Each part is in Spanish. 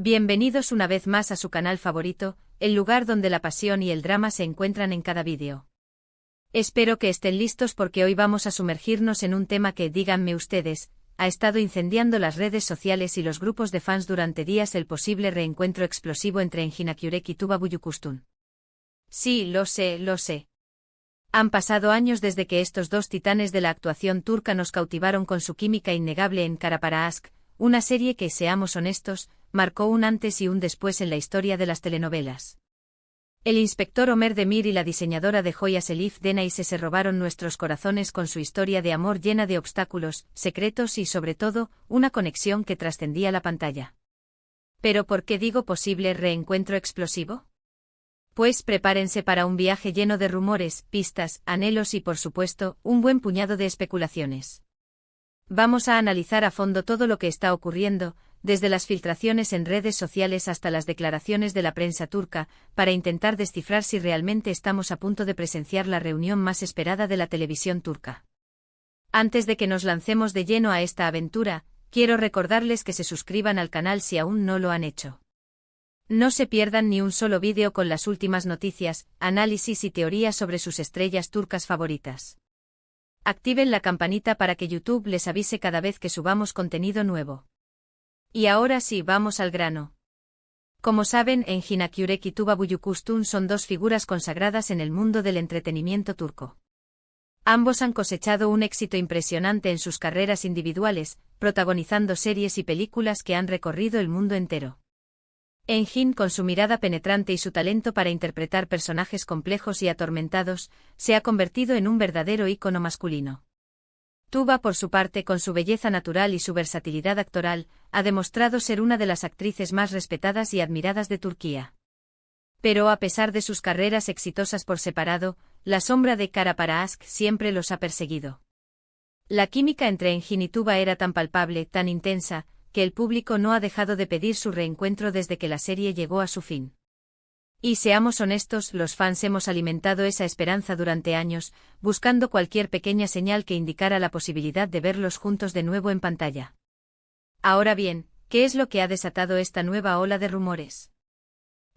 Bienvenidos una vez más a su canal favorito, el lugar donde la pasión y el drama se encuentran en cada vídeo. Espero que estén listos porque hoy vamos a sumergirnos en un tema que, díganme ustedes, ha estado incendiando las redes sociales y los grupos de fans durante días: el posible reencuentro explosivo entre Engin Akyurek y Tuba Büyüküstün. Sí, lo sé. Han pasado años desde que estos dos titanes de la actuación turca nos cautivaron con su química innegable en Kara Para Aşk, una serie que, seamos honestos, marcó un antes y un después en la historia de las telenovelas. El inspector Ömer Demir y la diseñadora de joyas Elif Denayse se robaron nuestros corazones con su historia de amor llena de obstáculos, secretos y, sobre todo, una conexión que trascendía la pantalla. ¿Pero por qué digo posible reencuentro explosivo? Pues prepárense para un viaje lleno de rumores, pistas, anhelos y, por supuesto, un buen puñado de especulaciones. Vamos a analizar a fondo todo lo que está ocurriendo, desde las filtraciones en redes sociales hasta las declaraciones de la prensa turca, para intentar descifrar si realmente estamos a punto de presenciar la reunión más esperada de la televisión turca. Antes de que nos lancemos de lleno a esta aventura, quiero recordarles que se suscriban al canal si aún no lo han hecho. No se pierdan ni un solo vídeo con las últimas noticias, análisis y teorías sobre sus estrellas turcas favoritas. Activen la campanita para que YouTube les avise cada vez que subamos contenido nuevo. Y ahora sí, vamos al grano. Como saben, Engin Akyurek y Tuba Büyüküstün son dos figuras consagradas en el mundo del entretenimiento turco. Ambos han cosechado un éxito impresionante en sus carreras individuales, protagonizando series y películas que han recorrido el mundo entero. Engin, con su mirada penetrante y su talento para interpretar personajes complejos y atormentados, se ha convertido en un verdadero ícono masculino. Tuba, por su parte, con su belleza natural y su versatilidad actoral, ha demostrado ser una de las actrices más respetadas y admiradas de Turquía. Pero a pesar de sus carreras exitosas por separado, la sombra de Kara Para Aşk siempre los ha perseguido. La química entre Engin y Tuba era tan palpable, tan intensa, que el público no ha dejado de pedir su reencuentro desde que la serie llegó a su fin. Y seamos honestos, los fans hemos alimentado esa esperanza durante años, buscando cualquier pequeña señal que indicara la posibilidad de verlos juntos de nuevo en pantalla. Ahora bien, ¿qué es lo que ha desatado esta nueva ola de rumores?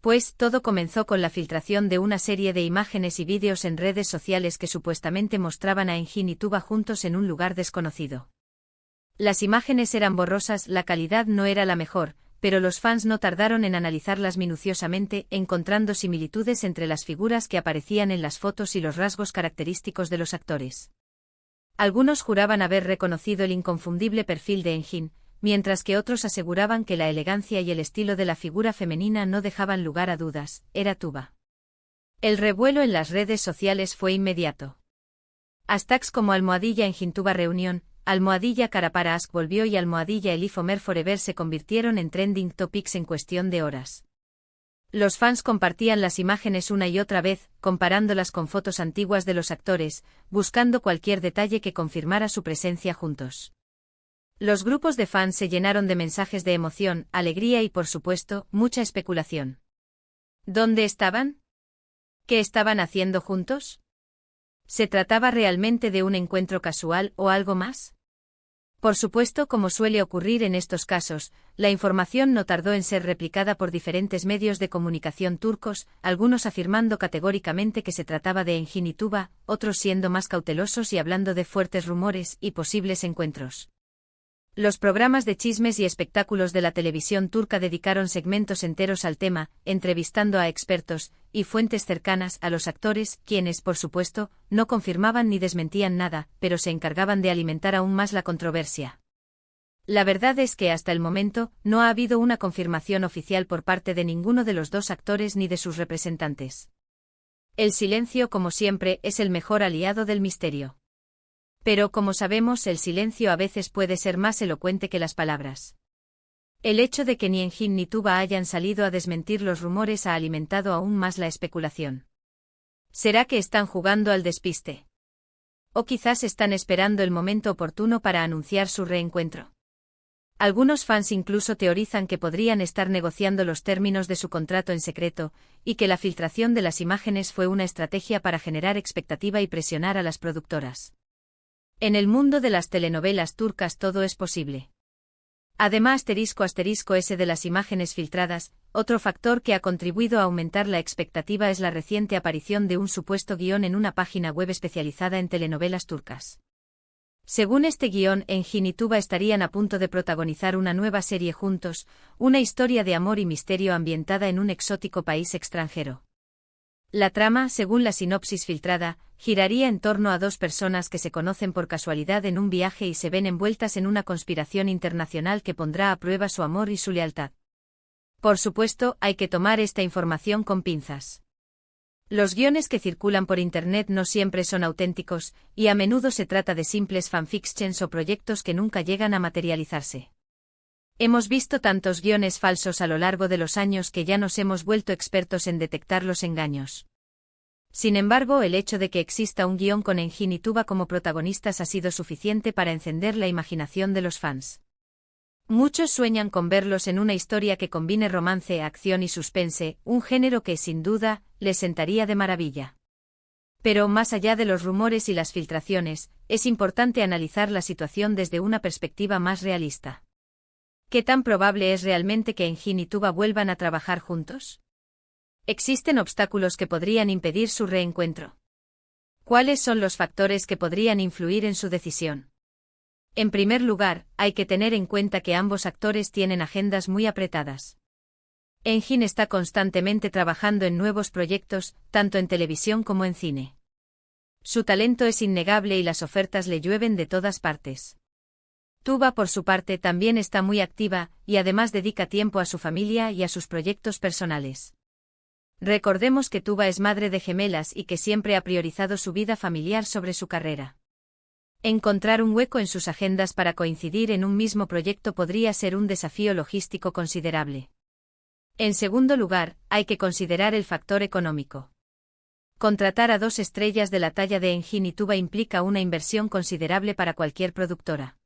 Pues todo comenzó con la filtración de una serie de imágenes y vídeos en redes sociales que supuestamente mostraban a Engin y Tuba juntos en un lugar desconocido. Las imágenes eran borrosas, la calidad no era la mejor, pero los fans no tardaron en analizarlas minuciosamente, encontrando similitudes entre las figuras que aparecían en las fotos y los rasgos característicos de los actores. Algunos juraban haber reconocido el inconfundible perfil de Engin, mientras que otros aseguraban que la elegancia y el estilo de la figura femenina no dejaban lugar a dudas: era Tuba. El revuelo en las redes sociales fue inmediato. Hashtags como #Engin Tuba reunión, #Kara Para Aşk volvió y #Elif Ömer Forever se convirtieron en trending topics en cuestión de horas. Los fans compartían las imágenes una y otra vez, comparándolas con fotos antiguas de los actores, buscando cualquier detalle que confirmara su presencia juntos. Los grupos de fans se llenaron de mensajes de emoción, alegría y, por supuesto, mucha especulación. ¿Dónde estaban? ¿Qué estaban haciendo juntos? ¿Se trataba realmente de un encuentro casual o algo más? Por supuesto, como suele ocurrir en estos casos, la información no tardó en ser replicada por diferentes medios de comunicación turcos, algunos afirmando categóricamente que se trataba de Engin y Tuba, otros siendo más cautelosos y hablando de fuertes rumores y posibles encuentros. Los programas de chismes y espectáculos de la televisión turca dedicaron segmentos enteros al tema, entrevistando a expertos y fuentes cercanas a los actores, quienes, por supuesto, no confirmaban ni desmentían nada, pero se encargaban de alimentar aún más la controversia. La verdad es que hasta el momento no ha habido una confirmación oficial por parte de ninguno de los dos actores ni de sus representantes. El silencio, como siempre, es el mejor aliado del misterio. Pero como sabemos, el silencio a veces puede ser más elocuente que las palabras. El hecho de que ni Engin ni Tuba hayan salido a desmentir los rumores ha alimentado aún más la especulación. ¿Será que están jugando al despiste? ¿O quizás están esperando el momento oportuno para anunciar su reencuentro? Algunos fans incluso teorizan que podrían estar negociando los términos de su contrato en secreto, y que la filtración de las imágenes fue una estrategia para generar expectativa y presionar a las productoras. En el mundo de las telenovelas turcas todo es posible. Además **S de las imágenes filtradas, otro factor que ha contribuido a aumentar la expectativa es la reciente aparición de un supuesto guión en una página web especializada en telenovelas turcas. Según este guión, Engin y Tuba estarían a punto de protagonizar una nueva serie juntos, una historia de amor y misterio ambientada en un exótico país extranjero. La trama, según la sinopsis filtrada, giraría en torno a dos personas que se conocen por casualidad en un viaje y se ven envueltas en una conspiración internacional que pondrá a prueba su amor y su lealtad. Por supuesto, hay que tomar esta información con pinzas. Los guiones que circulan por Internet no siempre son auténticos, y a menudo se trata de simples fanfictions o proyectos que nunca llegan a materializarse. Hemos visto tantos guiones falsos a lo largo de los años que ya nos hemos vuelto expertos en detectar los engaños. Sin embargo, el hecho de que exista un guión con Engin y Tuba como protagonistas ha sido suficiente para encender la imaginación de los fans. Muchos sueñan con verlos en una historia que combine romance, acción y suspense, un género que, sin duda, les sentaría de maravilla. Pero, más allá de los rumores y las filtraciones, es importante analizar la situación desde una perspectiva más realista. ¿Qué tan probable es realmente que Engin y Tuba vuelvan a trabajar juntos? ¿Existen obstáculos que podrían impedir su reencuentro? ¿Cuáles son los factores que podrían influir en su decisión? En primer lugar, hay que tener en cuenta que ambos actores tienen agendas muy apretadas. Engin está constantemente trabajando en nuevos proyectos, tanto en televisión como en cine. Su talento es innegable y las ofertas le llueven de todas partes. Tuba, por su parte, también está muy activa, y además dedica tiempo a su familia y a sus proyectos personales. Recordemos que Tuba es madre de gemelas y que siempre ha priorizado su vida familiar sobre su carrera. Encontrar un hueco en sus agendas para coincidir en un mismo proyecto podría ser un desafío logístico considerable. En segundo lugar, hay que considerar el factor económico. Contratar a dos estrellas de la talla de Engin y Tuba implica una inversión considerable para cualquier productora.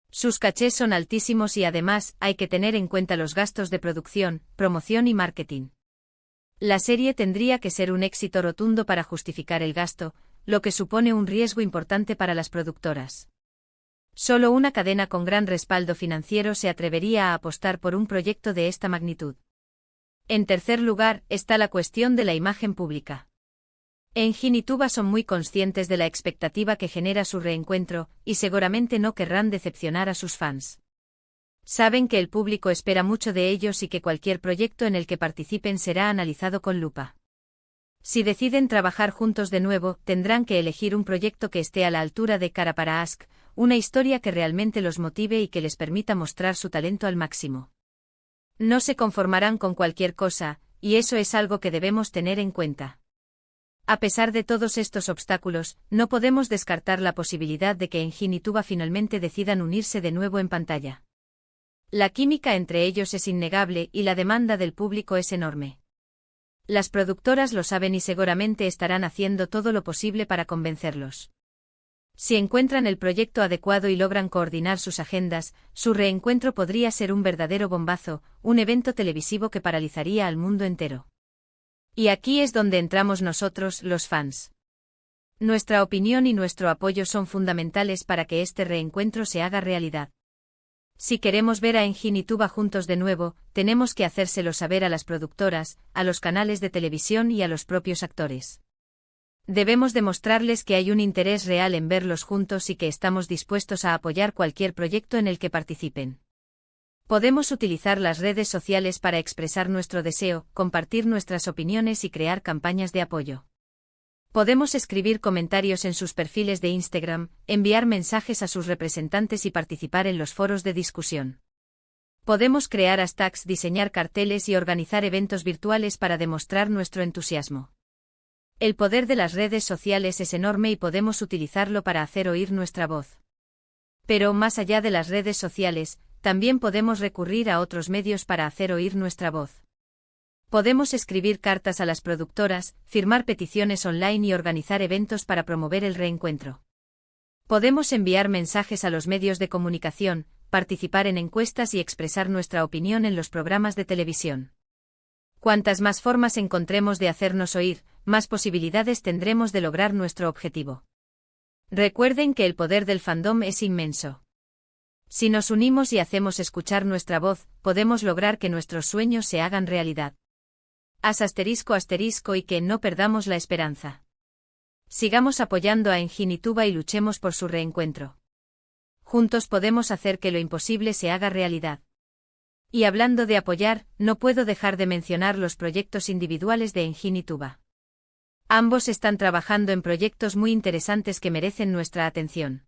Sus cachés son altísimos y además hay que tener en cuenta los gastos de producción, promoción y marketing. La serie tendría que ser un éxito rotundo para justificar el gasto, lo que supone un riesgo importante para las productoras. Solo una cadena con gran respaldo financiero se atrevería a apostar por un proyecto de esta magnitud. En tercer lugar, está la cuestión de la imagen pública. Engin y Tuba son muy conscientes de la expectativa que genera su reencuentro, y seguramente no querrán decepcionar a sus fans. Saben que el público espera mucho de ellos y que cualquier proyecto en el que participen será analizado con lupa. Si deciden trabajar juntos de nuevo, tendrán que elegir un proyecto que esté a la altura de Cara para Ask, una historia que realmente los motive y que les permita mostrar su talento al máximo. No se conformarán con cualquier cosa, y eso es algo que debemos tener en cuenta. A pesar de todos estos obstáculos, no podemos descartar la posibilidad de que Engin y Tuba finalmente decidan unirse de nuevo en pantalla. La química entre ellos es innegable y la demanda del público es enorme. Las productoras lo saben y seguramente estarán haciendo todo lo posible para convencerlos. Si encuentran el proyecto adecuado y logran coordinar sus agendas, su reencuentro podría ser un verdadero bombazo, un evento televisivo que paralizaría al mundo entero. Y aquí es donde entramos nosotros, los fans. Nuestra opinión y nuestro apoyo son fundamentales para que este reencuentro se haga realidad. Si queremos ver a Engin y Tuba juntos de nuevo, tenemos que hacérselo saber a las productoras, a los canales de televisión y a los propios actores. Debemos demostrarles que hay un interés real en verlos juntos y que estamos dispuestos a apoyar cualquier proyecto en el que participen. Podemos utilizar las redes sociales para expresar nuestro deseo, compartir nuestras opiniones y crear campañas de apoyo. Podemos escribir comentarios en sus perfiles de Instagram, enviar mensajes a sus representantes y participar en los foros de discusión. Podemos crear hashtags, diseñar carteles y organizar eventos virtuales para demostrar nuestro entusiasmo. El poder de las redes sociales es enorme y podemos utilizarlo para hacer oír nuestra voz. Pero más allá de las redes sociales, también podemos recurrir a otros medios para hacer oír nuestra voz. Podemos escribir cartas a las productoras, firmar peticiones online y organizar eventos para promover el reencuentro. Podemos enviar mensajes a los medios de comunicación, participar en encuestas y expresar nuestra opinión en los programas de televisión. Cuantas más formas encontremos de hacernos oír, más posibilidades tendremos de lograr nuestro objetivo. Recuerden que el poder del fandom es inmenso. Si nos unimos y hacemos escuchar nuestra voz, podemos lograr que nuestros sueños se hagan realidad. **** y que no perdamos la esperanza. Sigamos apoyando a Engin y Tuba y luchemos por su reencuentro. Juntos podemos hacer que lo imposible se haga realidad. Y hablando de apoyar, no puedo dejar de mencionar los proyectos individuales de Engin y Tuba. Ambos están trabajando en proyectos muy interesantes que merecen nuestra atención.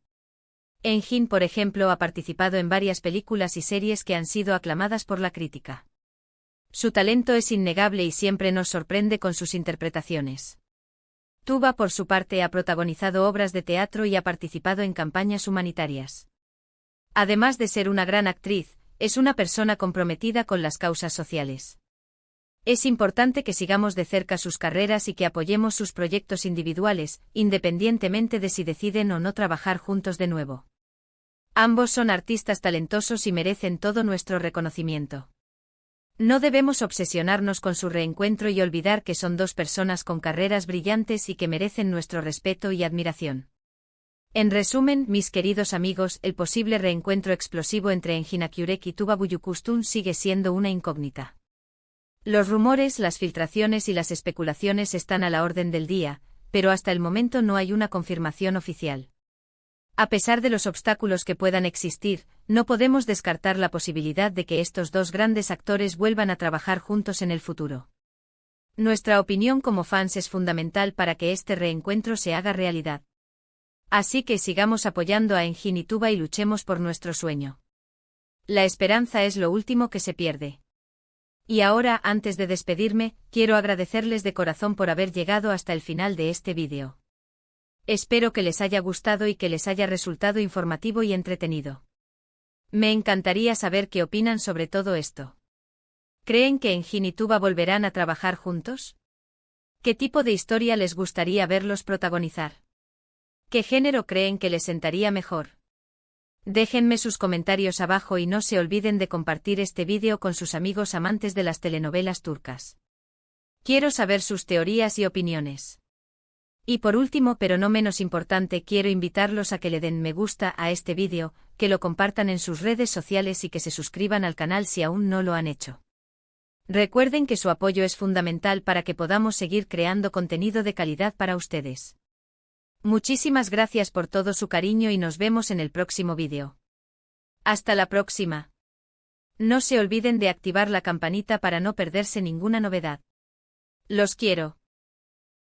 Engin, por ejemplo, ha participado en varias películas y series que han sido aclamadas por la crítica. Su talento es innegable y siempre nos sorprende con sus interpretaciones. Tuba, por su parte, ha protagonizado obras de teatro y ha participado en campañas humanitarias. Además de ser una gran actriz, es una persona comprometida con las causas sociales. Es importante que sigamos de cerca sus carreras y que apoyemos sus proyectos individuales, independientemente de si deciden o no trabajar juntos de nuevo. Ambos son artistas talentosos y merecen todo nuestro reconocimiento. No debemos obsesionarnos con su reencuentro y olvidar que son dos personas con carreras brillantes y que merecen nuestro respeto y admiración. En resumen, mis queridos amigos, el posible reencuentro explosivo entre Engin Akyurek y Tuba Büyüküstün sigue siendo una incógnita. Los rumores, las filtraciones y las especulaciones están a la orden del día, pero hasta el momento no hay una confirmación oficial. A pesar de los obstáculos que puedan existir, no podemos descartar la posibilidad de que estos dos grandes actores vuelvan a trabajar juntos en el futuro. Nuestra opinión como fans es fundamental para que este reencuentro se haga realidad. Así que sigamos apoyando a Engin y Tuba y luchemos por nuestro sueño. La esperanza es lo último que se pierde. Y ahora, antes de despedirme, quiero agradecerles de corazón por haber llegado hasta el final de este vídeo. Espero que les haya gustado y que les haya resultado informativo y entretenido. Me encantaría saber qué opinan sobre todo esto. ¿Creen que Engin y Tuba volverán a trabajar juntos? ¿Qué tipo de historia les gustaría verlos protagonizar? ¿Qué género creen que les sentaría mejor? Déjenme sus comentarios abajo y no se olviden de compartir este vídeo con sus amigos amantes de las telenovelas turcas. Quiero saber sus teorías y opiniones. Y por último, pero no menos importante, quiero invitarlos a que le den me gusta a este vídeo, que lo compartan en sus redes sociales y que se suscriban al canal si aún no lo han hecho. Recuerden que su apoyo es fundamental para que podamos seguir creando contenido de calidad para ustedes. Muchísimas gracias por todo su cariño y nos vemos en el próximo vídeo. Hasta la próxima. No se olviden de activar la campanita para no perderse ninguna novedad. Los quiero.